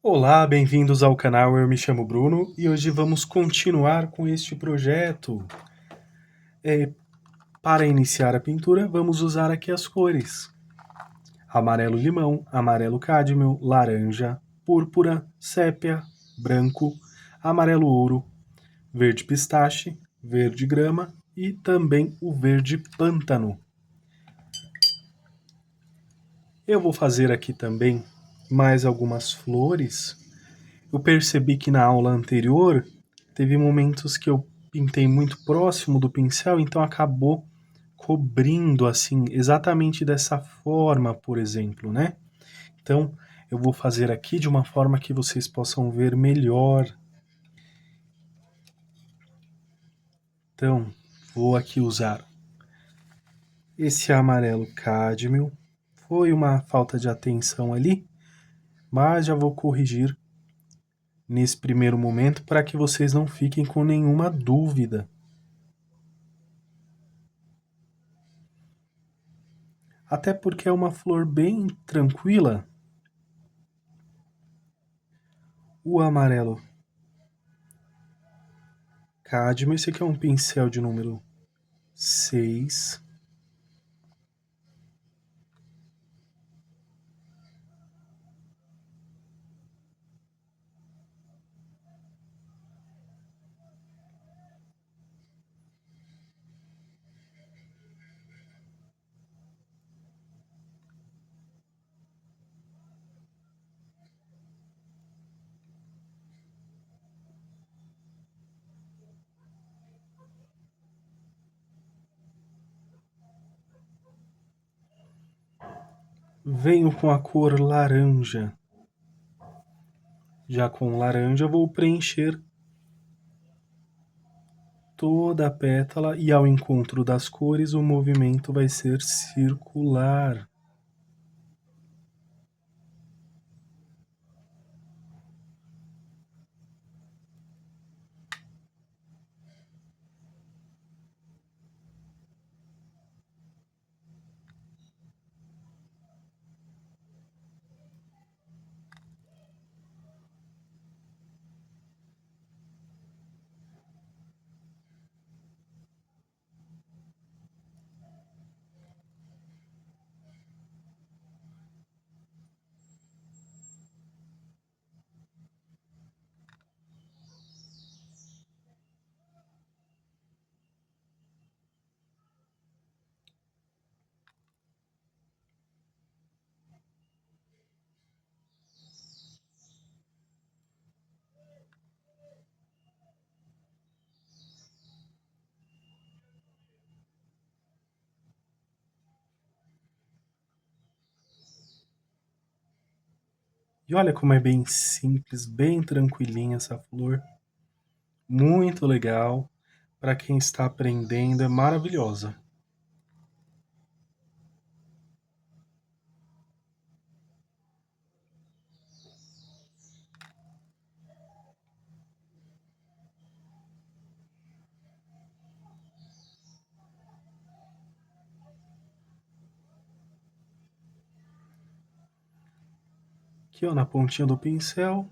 Olá, bem-vindos ao canal. Eu me chamo Bruno e hoje vamos continuar com este projeto. Para iniciar a pintura, vamos usar aqui as cores: amarelo limão, amarelo cádmio, laranja, púrpura, sépia, branco, amarelo ouro, verde pistache, verde grama e também o verde pântano. Eu vou fazer aqui também mais algumas flores. Eu percebi que na aula anterior teve momentos que eu pintei muito próximo do pincel, então acabou cobrindo assim, exatamente dessa forma, por exemplo, né? Então, eu vou fazer aqui de uma forma que vocês possam ver melhor. Então, vou aqui usar esse amarelo cádmio. Foi uma falta de atenção ali, mas já vou corrigir nesse primeiro momento para que vocês não fiquem com nenhuma dúvida. Até porque é uma flor bem tranquila. O amarelo cádmio, esse aqui é um pincel de número 6. Venho com a cor laranja. Já com laranja vou preencher toda a pétala e ao encontro das cores o movimento vai ser circular. E olha como é bem simples, bem tranquilinha essa flor. Muito legal. Para quem está aprendendo, é maravilhosa. Aqui, ó, na pontinha do pincel,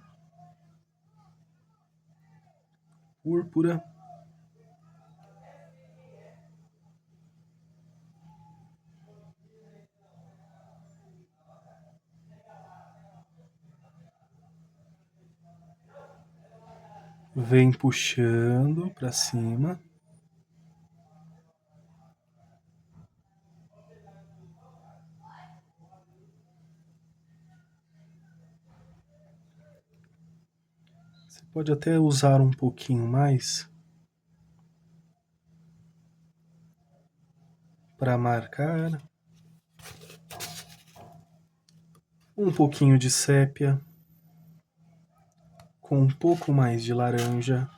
púrpura. Vem puxando para cima. Você pode até usar um pouquinho mais para marcar. Um pouquinho de sépia com um pouco mais de laranja.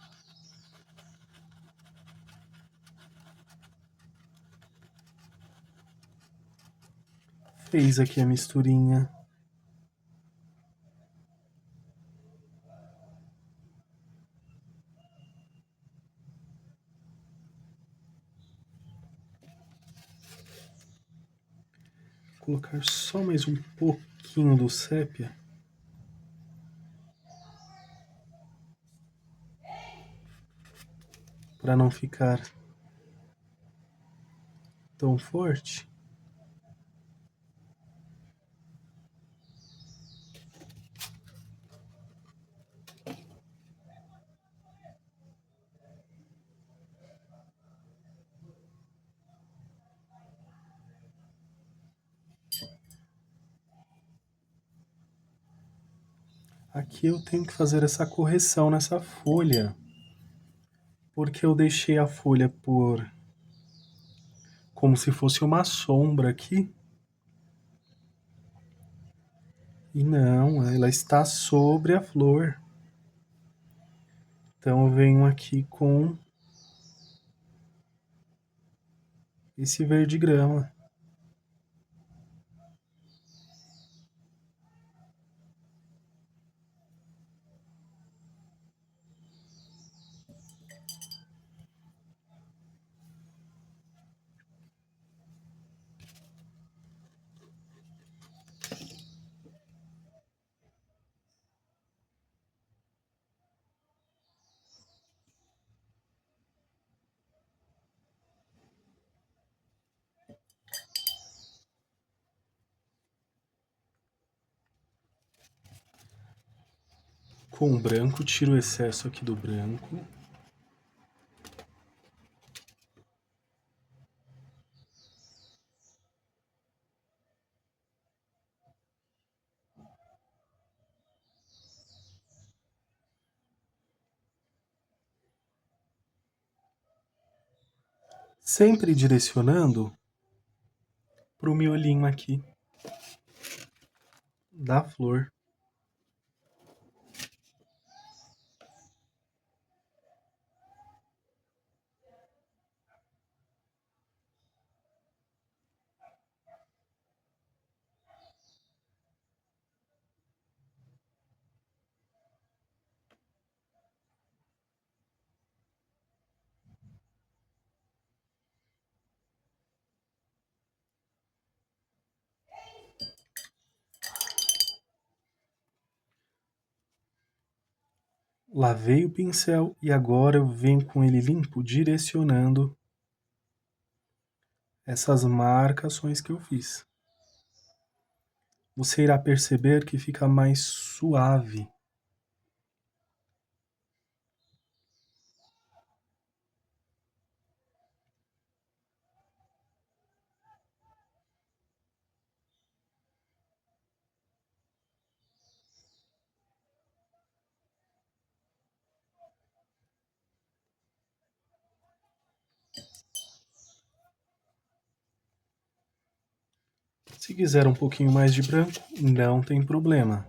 Fez aqui a misturinha. Vou colocar só mais um pouquinho do sépia. para não ficar tão forte. Aqui eu tenho que fazer essa correção nessa folha, porque eu deixei a folha por como se fosse uma sombra aqui. E não, ela está sobre a flor. Então eu venho aqui com esse verde grama. Com o branco, tiro o excesso aqui do branco. Sempre direcionando para o miolinho aqui da flor. Lavei o pincel e agora eu venho com ele limpo, direcionando essas marcações que eu fiz. Você irá perceber que fica mais suave. Se quiser um pouquinho mais de branco, não tem problema.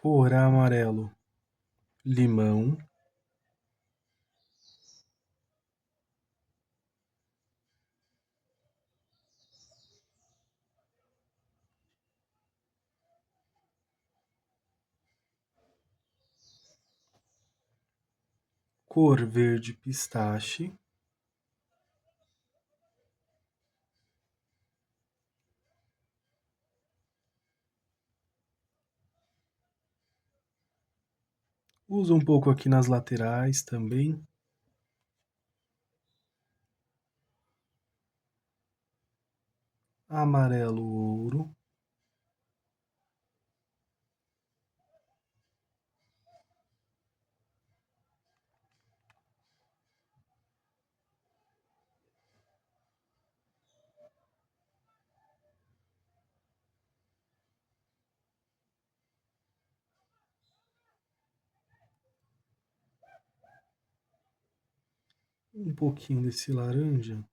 Cor amarelo, limão. Cor verde pistache. Uso um pouco aqui nas laterais também. Amarelo ouro. Um pouquinho desse laranja.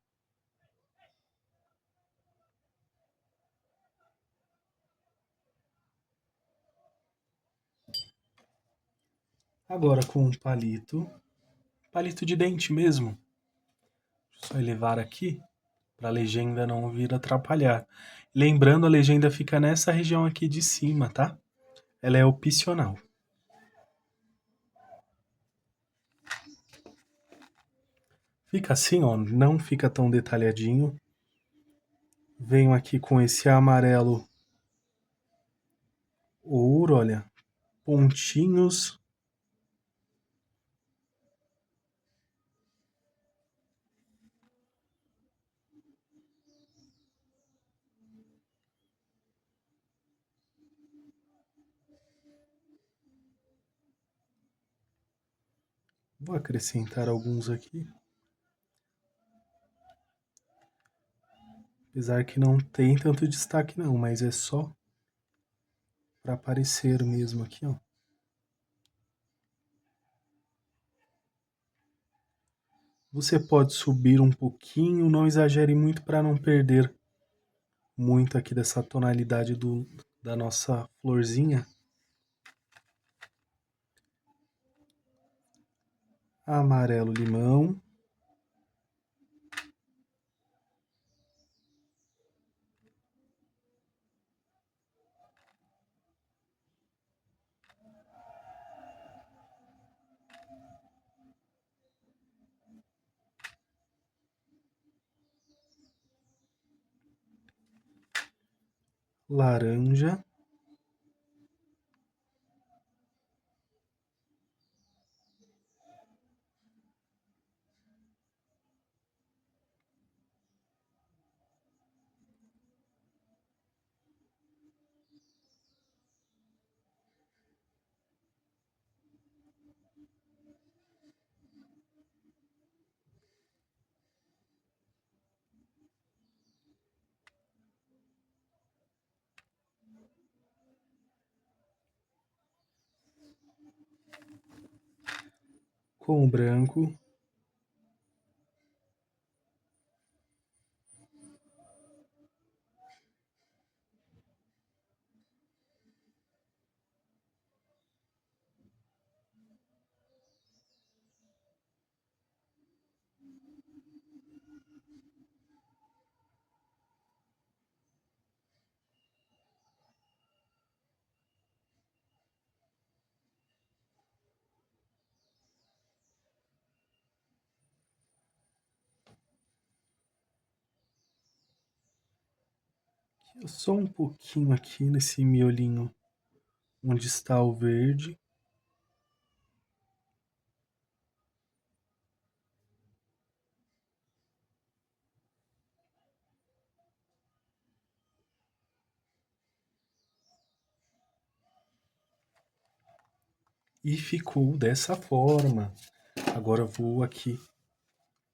Agora com um palito de dente mesmo. Só elevar aqui para a legenda não vir atrapalhar. Lembrando, a legenda fica nessa região aqui de cima, tá? Ela é opcional. Fica assim, ó, não fica tão detalhadinho. Venho aqui com esse amarelo ouro, olha, pontinhos. Vou acrescentar alguns aqui. Apesar que não tem tanto destaque não, mas é só para aparecer mesmo aqui, ó. Você pode subir um pouquinho, não exagere muito para não perder muito aqui dessa tonalidade da nossa florzinha. Amarelo limão. Laranja. Com o branco. Só um pouquinho aqui nesse miolinho onde está o verde. E ficou dessa forma. Agora eu vou aqui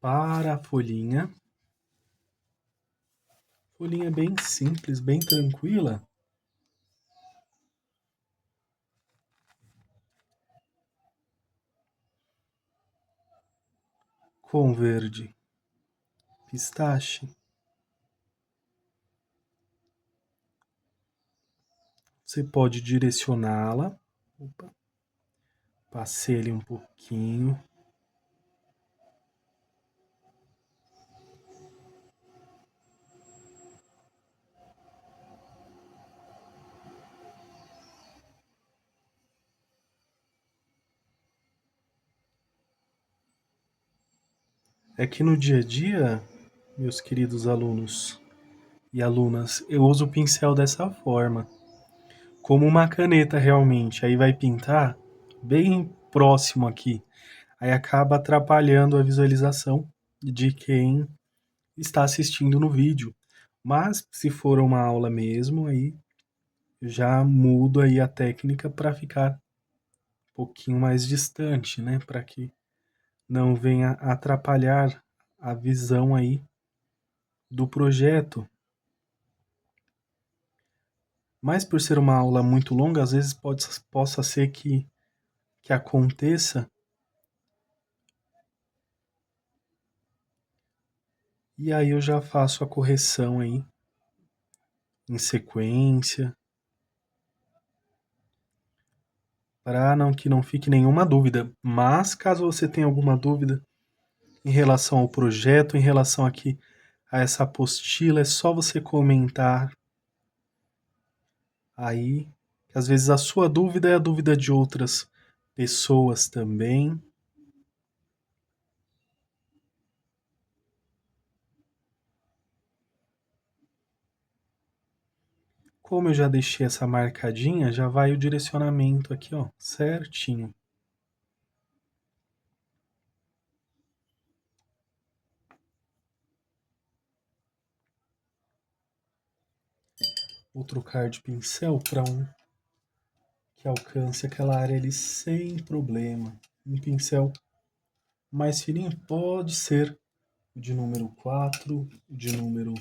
para a folhinha. Folhinha bem simples, bem tranquila. Com verde pistache. Você pode direcioná-la. Opa. Passei ali um pouquinho. É que no dia a dia, meus queridos alunos e alunas, eu uso o pincel dessa forma, como uma caneta realmente. Aí vai pintar bem próximo aqui. Aí acaba atrapalhando a visualização de quem está assistindo no vídeo. Mas se for uma aula mesmo, aí eu já mudo aí a técnica para ficar um pouquinho mais distante, né? Para que não venha atrapalhar a visão aí do projeto. Mas por ser uma aula muito longa, às vezes possa ser que aconteça. E aí eu já faço a correção aí em sequência, para não que não fique nenhuma dúvida. Mas caso você tenha alguma dúvida em relação ao projeto, em relação aqui a essa apostila, é só você comentar aí, que às vezes a sua dúvida é a dúvida de outras pessoas também. Como eu já deixei essa marcadinha, já vai o direcionamento aqui, ó, certinho. Vou trocar de pincel para um que alcance aquela área ali sem problema. Um pincel mais fininho pode ser o de número 4, de número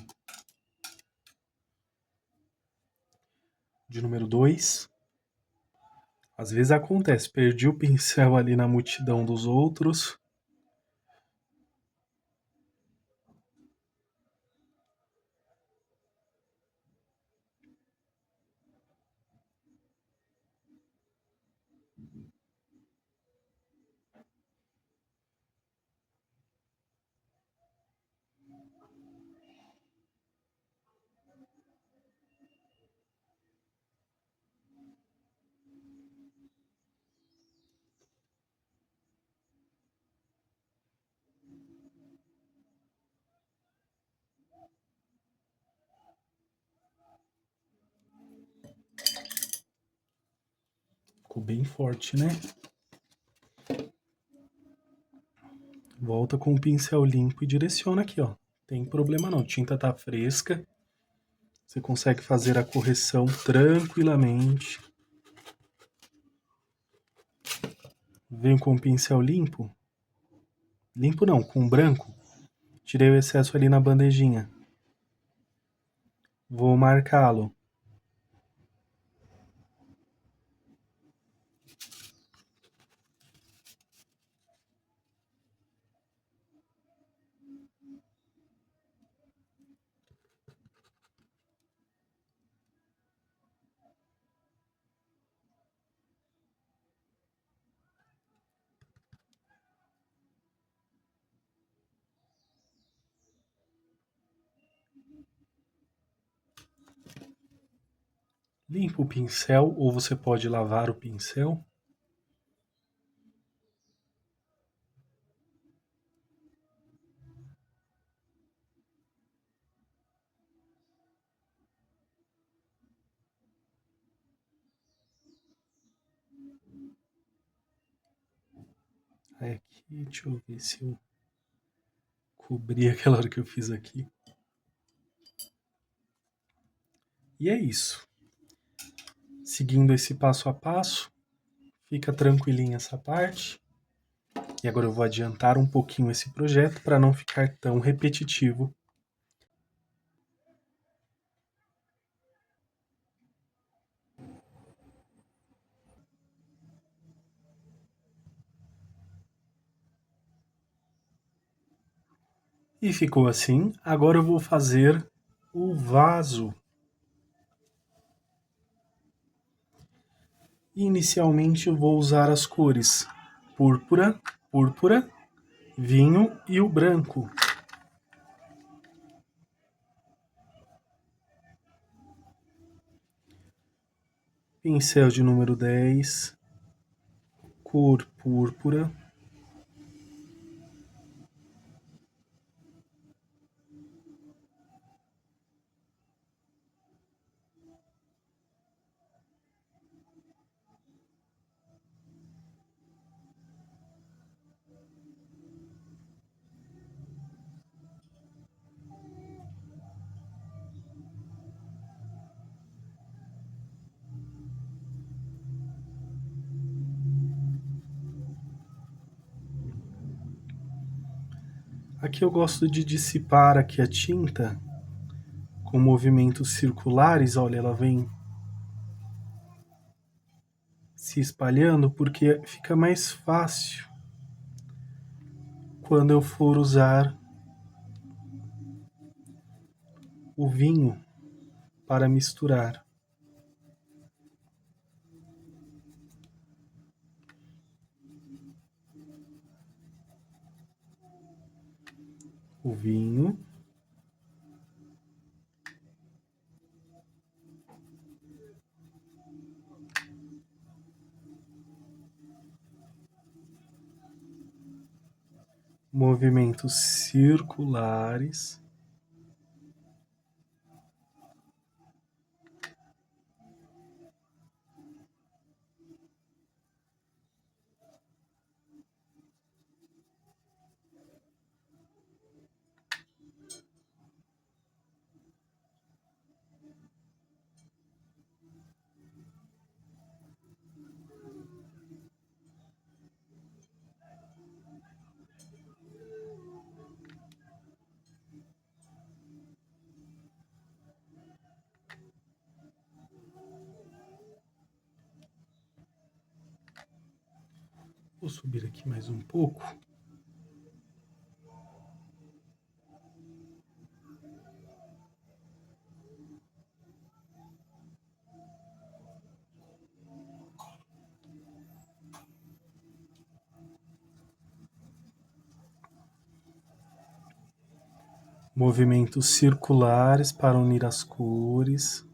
2. Às vezes acontece, perdi o pincel ali na multidão dos outros. Ficou bem forte, né? Volta com o pincel limpo e direciona aqui, ó. Tem problema não, a tinta tá fresca. Você consegue fazer a correção tranquilamente. Venho com o pincel limpo. Limpo não, com branco. Tirei o excesso ali na bandejinha. Vou marcá-lo. Limpa o pincel ou você pode lavar o pincel. Aí aqui, deixa eu ver se eu cobri aquela hora que eu fiz aqui. E é isso. Seguindo esse passo a passo, fica tranquilinha essa parte. E agora eu vou adiantar um pouquinho esse projeto para não ficar tão repetitivo. E ficou assim. Agora eu vou fazer o vaso. Inicialmente eu vou usar as cores púrpura, vinho e o branco. Pincel de número 10, cor púrpura. Aqui eu gosto de dissipar aqui a tinta com movimentos circulares. Olha, ela vem se espalhando porque fica mais fácil quando eu for usar o vinho para misturar. O vinho. Movimentos circulares. Vou subir aqui mais um pouco. Movimentos circulares para unir as cores.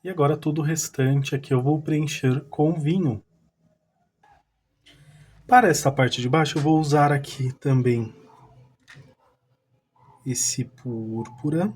E agora todo o restante aqui eu vou preencher com vinho. Para essa parte de baixo eu vou usar aqui também esse púrpura.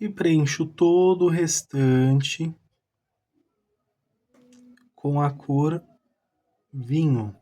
E preencho todo o restante com a cor vinho.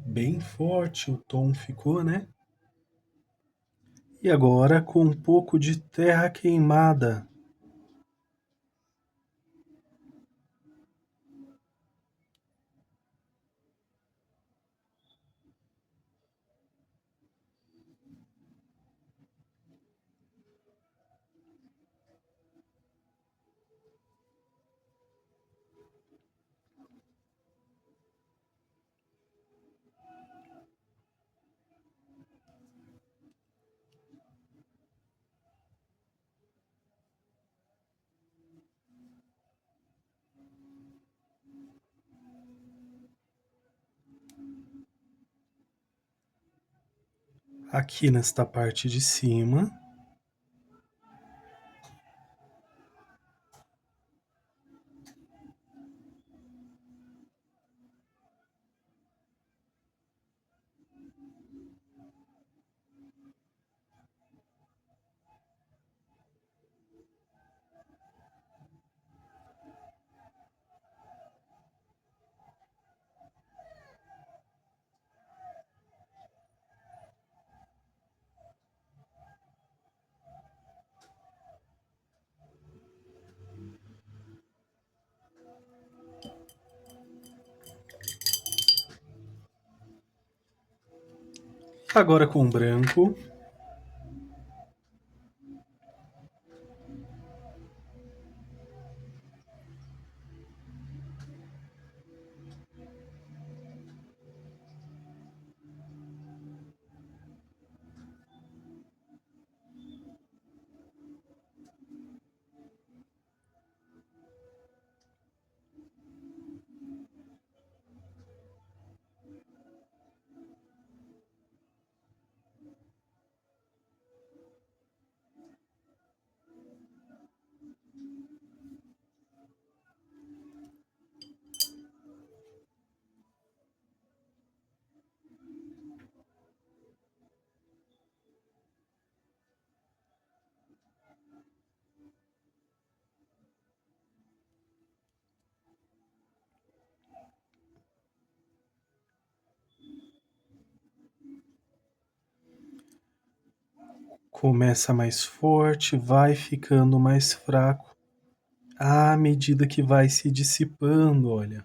Bem forte o tom ficou, né? E agora com um pouco de terra queimada. Aqui nesta parte de cima. Agora com branco. Começa mais forte, vai ficando mais fraco à medida que vai se dissipando, olha.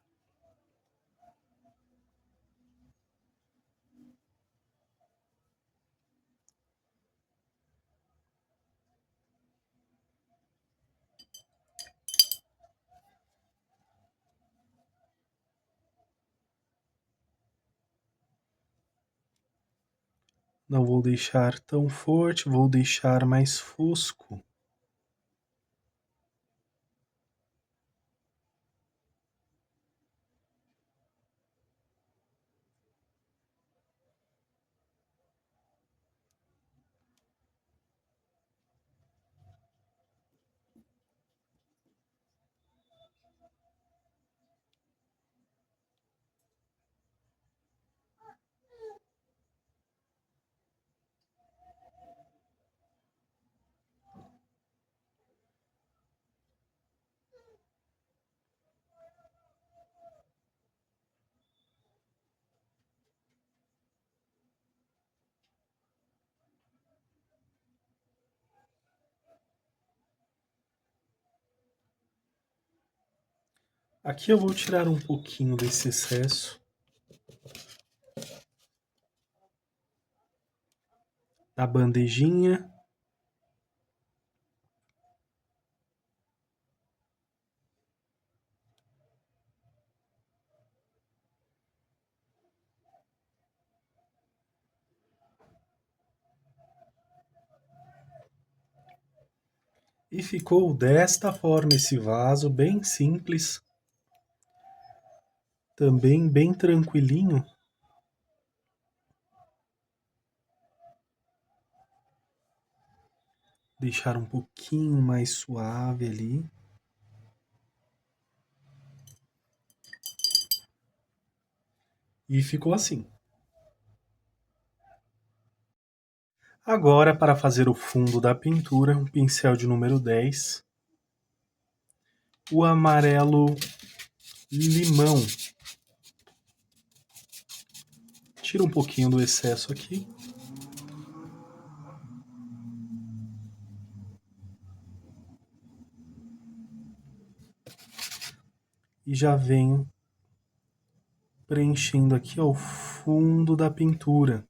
Não vou deixar tão forte, vou deixar mais fosco. Aqui eu vou tirar um pouquinho desse excesso da bandejinha. E ficou desta forma esse vaso, bem simples, também bem tranquilinho. Deixar um pouquinho mais suave ali. E ficou assim. Agora, para fazer o fundo da pintura, um pincel de número 10, o amarelo limão. Tira um pouquinho do excesso aqui. E já venho preenchendo aqui ao fundo da pintura.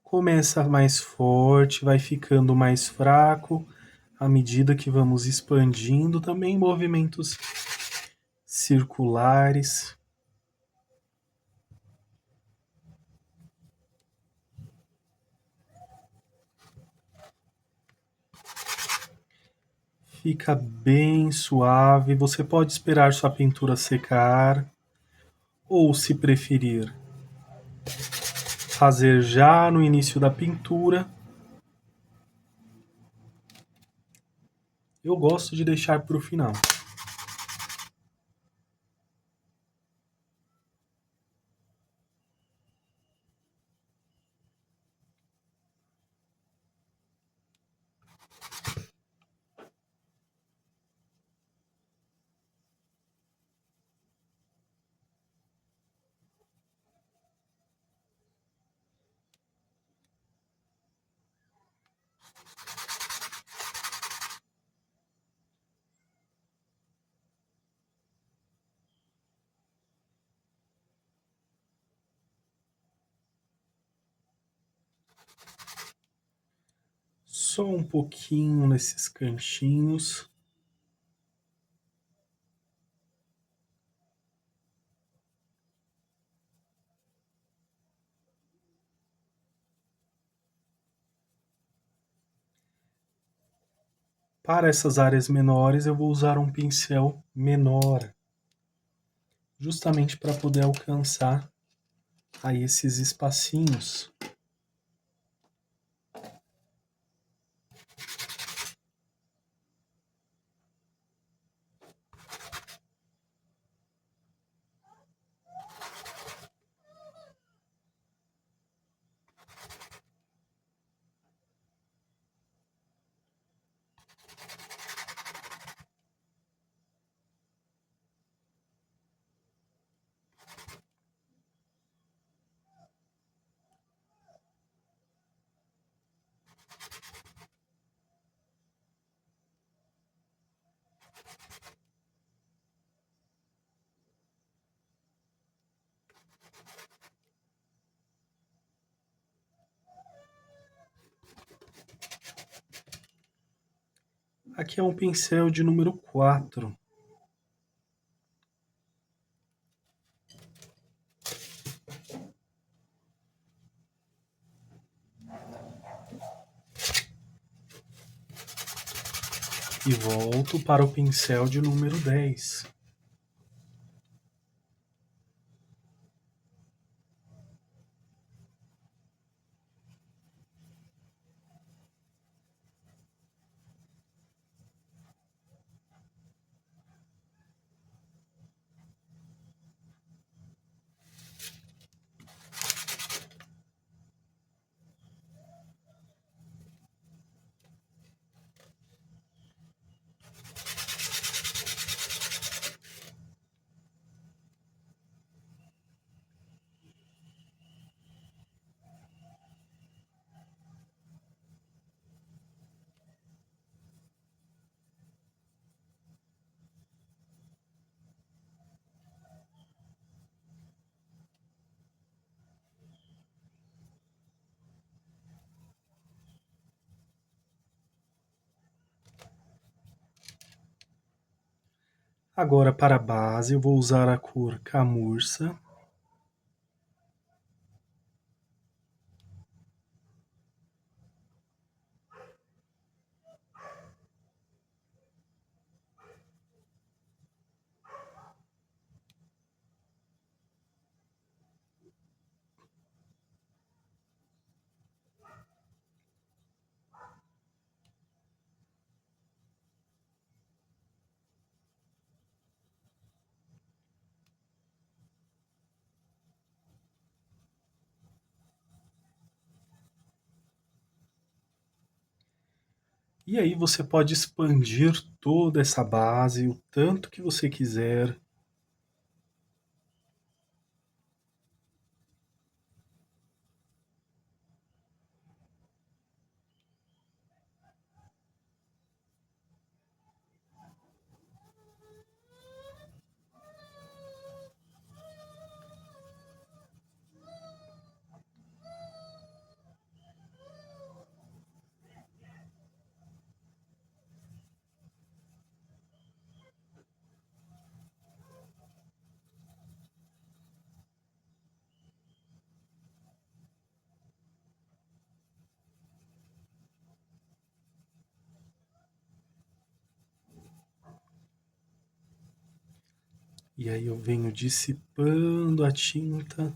Começa mais forte, vai ficando mais fraco à medida que vamos expandindo, também movimentos circulares. Fica bem suave, você pode esperar sua pintura secar, ou se preferir, fazer já no início da pintura. Eu gosto de deixar para o final. só um pouquinho nesses cantinhos. Para essas áreas menores, eu vou usar um pincel menor, justamente para poder alcançar aí esses espacinhos. Aqui é um pincel de número 4. E volto para o pincel de número 10. Agora, para a base, eu vou usar a cor camurça. E aí você pode expandir toda essa base o tanto que você quiser. E aí eu venho dissipando a tinta.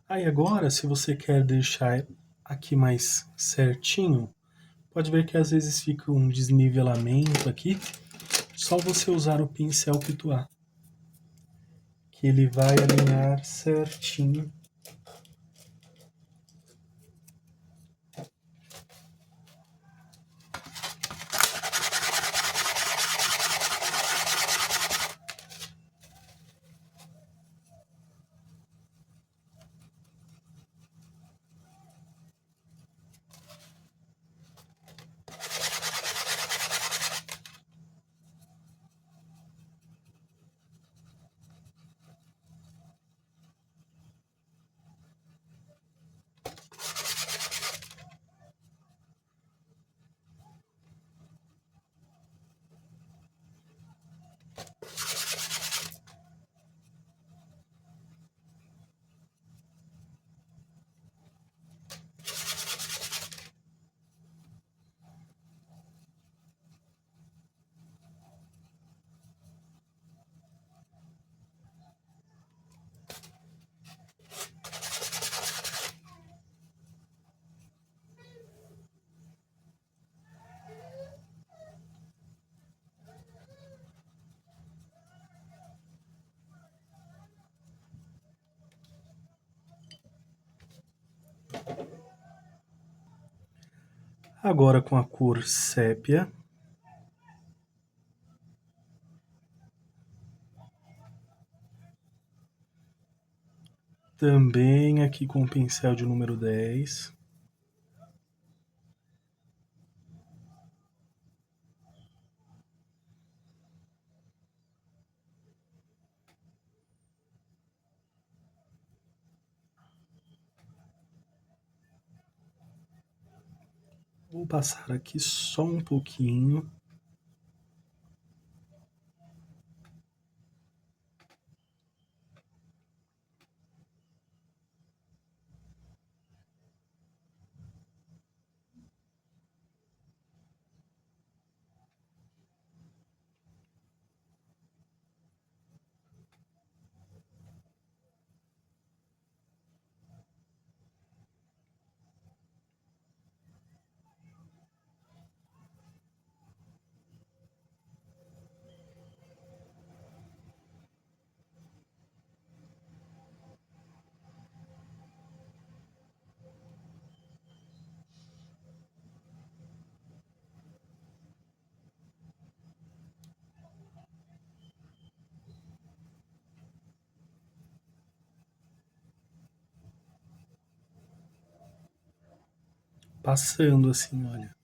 Aí agora, se você quer deixar aqui mais certinho, pode ver que às vezes fica um desnivelamento aqui. Só você usar o pincel Pituá, que ele vai alinhar certinho. Agora com a cor sépia, também aqui com o pincel de número 10. Vou passar aqui só um pouquinho. Passando assim, olha.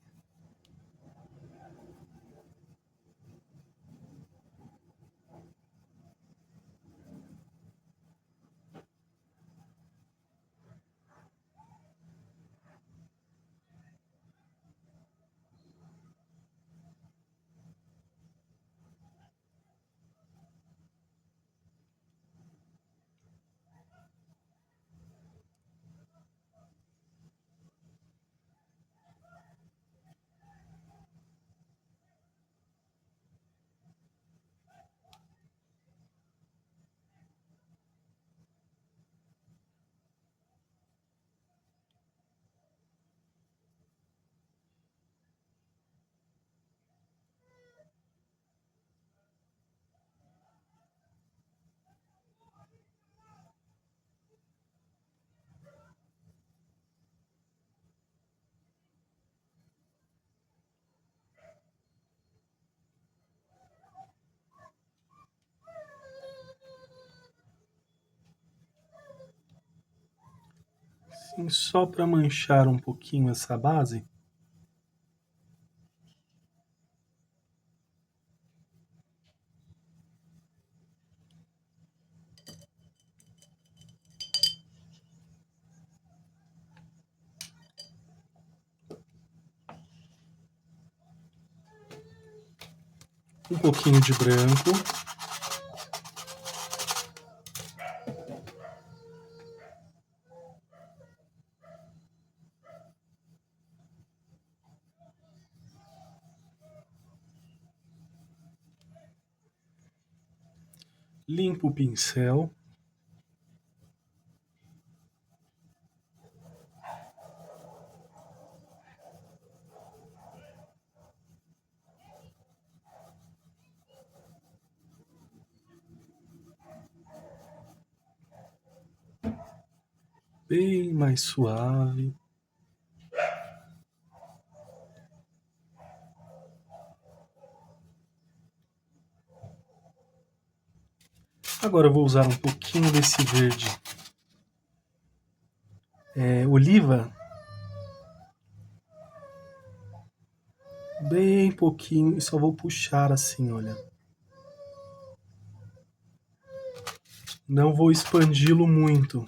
Assim, só para manchar um pouquinho essa base. Um pouquinho de branco. Limpo o pincel. bem mais suave. Agora eu vou usar um pouquinho desse verde oliva. Bem pouquinho e só vou puxar assim, olha. Não vou expandi-lo muito.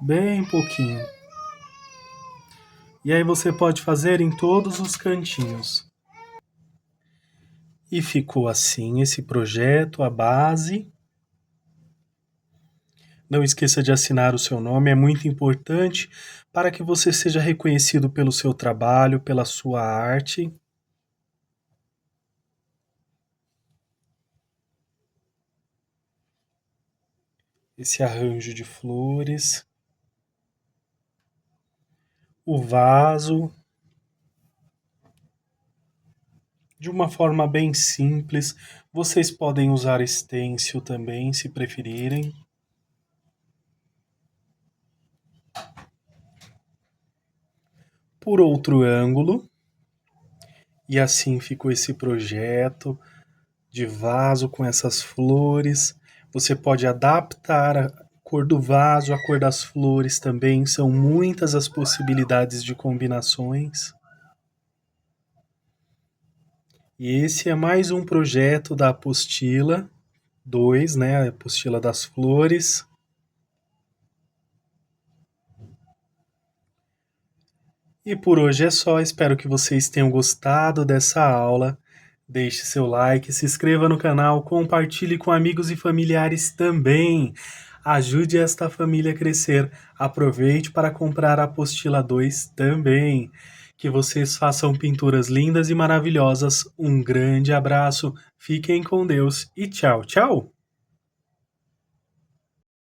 Bem pouquinho. E aí você pode fazer em todos os cantinhos. E ficou assim esse projeto, a base. Não esqueça de assinar o seu nome, é muito importante para que você seja reconhecido pelo seu trabalho, pela sua arte. Esse arranjo de flores. O vaso. De uma forma bem simples. Vocês podem usar stencil também, se preferirem. Por outro ângulo. E assim ficou esse projeto de vaso com essas flores. Você pode adaptar a cor do vaso, a cor das flores também. São muitas as possibilidades de combinações. E esse é mais um projeto da apostila 2, né? A apostila das flores. E por hoje é só, espero que vocês tenham gostado dessa aula. Deixe seu like, se inscreva no canal, compartilhe com amigos e familiares também. Ajude esta família a crescer. Aproveite para comprar a apostila 2 também. Que vocês façam pinturas lindas e maravilhosas. Um grande abraço, fiquem com Deus e tchau, tchau!